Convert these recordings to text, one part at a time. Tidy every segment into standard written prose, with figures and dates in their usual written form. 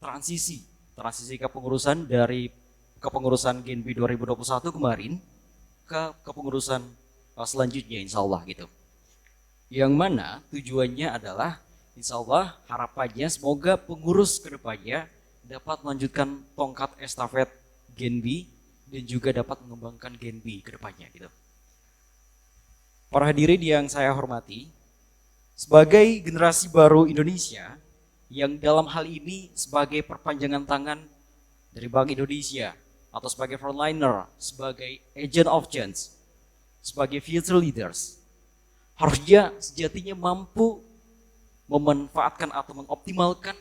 transisi kepengurusan dari kepengurusan Genbi 2021 kemarin ke kepengurusan selanjutnya insya Allah gitu. Yang mana tujuannya adalah insya Allah harapannya semoga pengurus kedepannya dapat melanjutkan tongkat estafet Genbi dan juga dapat mengembangkan Genbi kedepannya gitu. Para hadirin yang saya hormati, sebagai generasi baru Indonesia yang dalam hal ini sebagai perpanjangan tangan dari Bank Indonesia atau sebagai frontliner, sebagai agent of change, sebagai future leaders, harusnya sejatinya mampu memanfaatkan atau mengoptimalkan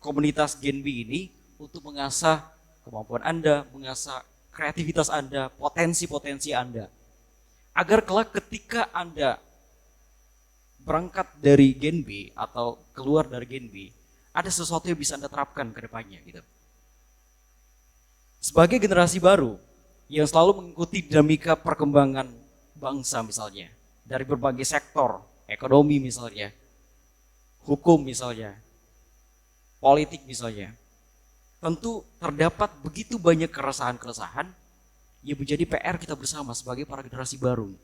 komunitas Genbi ini untuk mengasah kemampuan Anda, mengasah kreativitas Anda, potensi-potensi Anda. Agar kelak ketika Anda berangkat dari Genbi atau keluar dari Genbi, ada sesuatu yang bisa Anda terapkan ke depannya gitu. Sebagai generasi baru yang selalu mengikuti dinamika perkembangan bangsa misalnya, dari berbagai sektor, ekonomi misalnya, hukum misalnya, politik misalnya, tentu terdapat begitu banyak keresahan-keresahan yang menjadi PR kita bersama sebagai para generasi baru.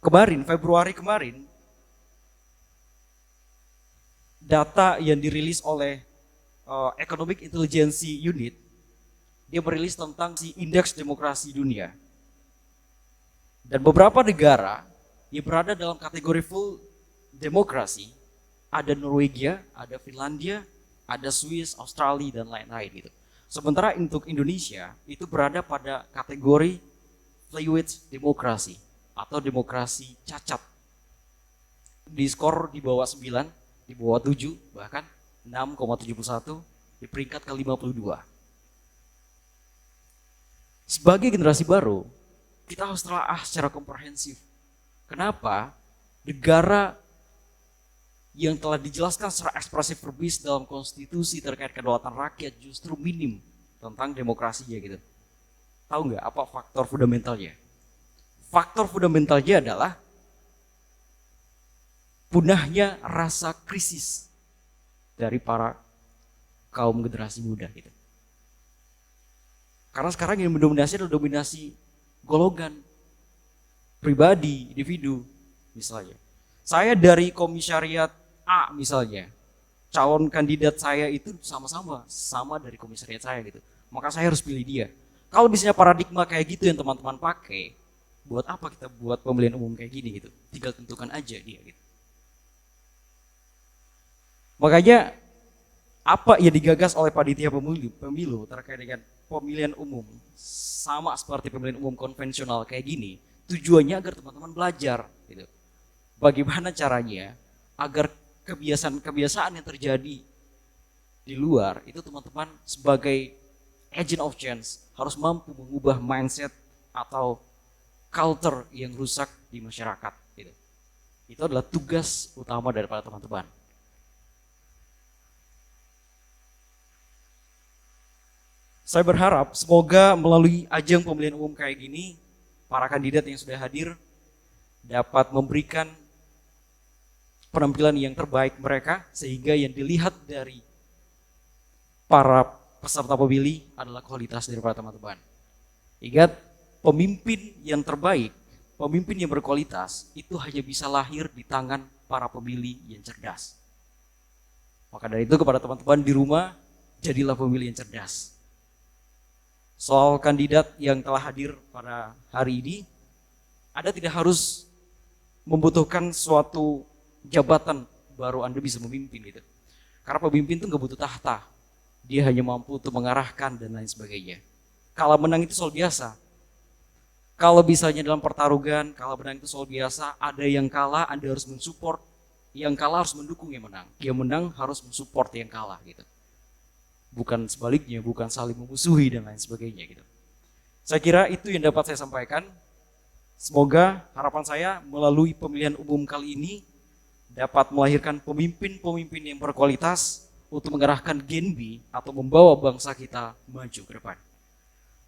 Kemarin, Februari kemarin, data yang dirilis oleh Economic Intelligence Unit, dia merilis tentang si indeks demokrasi dunia. Dan beberapa negara yang berada dalam kategori full demokrasi, ada Norwegia, ada Finlandia, ada Swiss, Australia, dan lain-lain gitu. Sementara untuk Indonesia itu berada pada kategori fluid demokrasi atau demokrasi cacat. Di skor di bawah 9, di bawah 7, bahkan 6,71 di peringkat ke-52. Sebagai generasi baru, kita harus telah secara komprehensif. Kenapa negara yang telah dijelaskan secara ekspresif verbis dalam konstitusi terkait kedaulatan rakyat justru minim tentang demokrasinya gitu. Tahu nggak apa faktor fundamentalnya? Faktor fundamentalnya adalah punahnya rasa krisis dari para kaum generasi muda gitu. Karena sekarang yang mendominasi adalah dominasi golongan, pribadi, individu misalnya. Saya dari komisariat A misalnya, calon kandidat saya itu sama dari komisariat saya gitu. Maka saya harus pilih dia. Kalau misalnya paradigma kayak gitu yang teman-teman pakai, buat apa kita buat pemilihan umum kayak gini gitu? Tinggal tentukan aja dia gitu. Makanya apa yang digagas oleh panitia pemilu terkait dengan pemilihan umum sama seperti pemilihan umum konvensional kayak gini, tujuannya agar teman-teman belajar gitu. Bagaimana caranya agar kebiasaan-kebiasaan yang terjadi di luar itu teman-teman sebagai agent of change harus mampu mengubah mindset atau culture yang rusak di masyarakat gitu. Itu adalah tugas utama daripada teman-teman. Saya berharap semoga melalui ajang pemilihan umum kayak gini, para kandidat yang sudah hadir dapat memberikan penampilan yang terbaik mereka, sehingga yang dilihat dari para peserta pemilih adalah kualitas daripada teman-teman. Ingat, pemimpin yang terbaik, pemimpin yang berkualitas, itu hanya bisa lahir di tangan para pemilih yang cerdas. Maka dari itu kepada teman-teman di rumah, jadilah pemilih yang cerdas. Soal kandidat yang telah hadir pada hari ini, Anda tidak harus membutuhkan suatu jabatan baru Anda bisa memimpin gitu. Karena pemimpin itu nggak butuh tahta, dia hanya mampu untuk mengarahkan dan lain sebagainya. Kalah menang itu soal biasa. Kalau misalnya dalam pertarungan, kalah menang itu soal biasa, ada yang kalah Anda harus mensupport, yang kalah harus mendukung yang menang. Yang menang harus mensupport yang kalah gitu. Bukan sebaliknya, bukan saling memusuhi dan lain sebagainya gitu. Saya kira itu yang dapat saya sampaikan. Semoga harapan saya melalui pemilihan umum kali ini dapat melahirkan pemimpin-pemimpin yang berkualitas untuk mengarahkan Genbi atau membawa bangsa kita maju ke depan.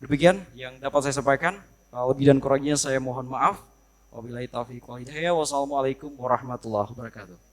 Demikian yang dapat saya sampaikan. Lebih dan kurangnya saya mohon maaf. Wabillahi taufiq wal hidayah. Wassalamualaikum warahmatullahi wabarakatuh.